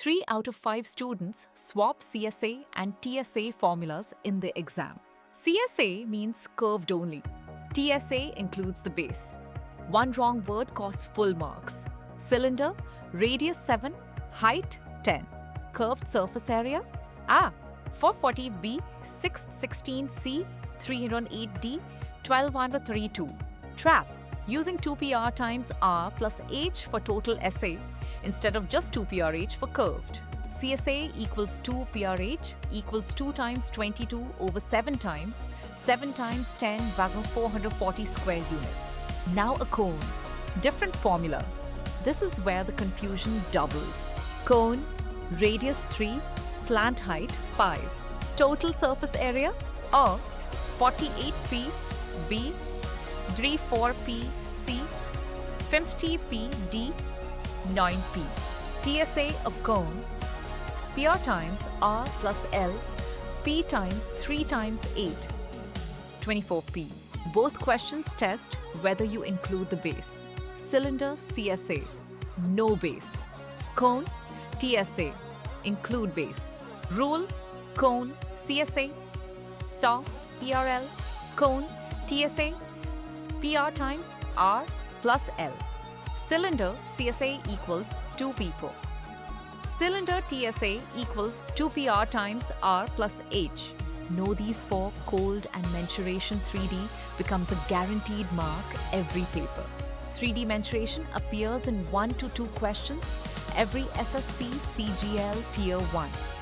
3 out of 5 students swap CSA and TSA formulas in the exam. CSA means curved only. TSA includes the base. One wrong word costs full marks. Cylinder, radius 7, height 10. Curved surface area? 440B, 616C, 308D, 1232. Trap, using 2PR times R plus H for total SA instead of just 2PRH for curved. CSA equals 2PRH equals 2 times 22 over 7 times 10 भागों 440 square units. Now a cone. Different formula. This is where the confusion doubles. Cone, radius 3, slant height 5. Total surface area? 48 feet B, 34P C, 50P D, 9P. TSA of cone. PR times R plus L, P times 3 times 8, 24P. Both questions test whether you include the base. Cylinder, CSA, no base. Cone, TSA, include base. Rule, cone, CSA. Saw, PRL, cone, TSA, PR times R plus L. Cylinder, CSA equals 2 people. Cylinder TSA equals 2PR times R plus H. Know these four, cold and mensuration 3D becomes a guaranteed mark every paper. 3D mensuration appears in 1 to 2 questions every SSC CGL Tier 1.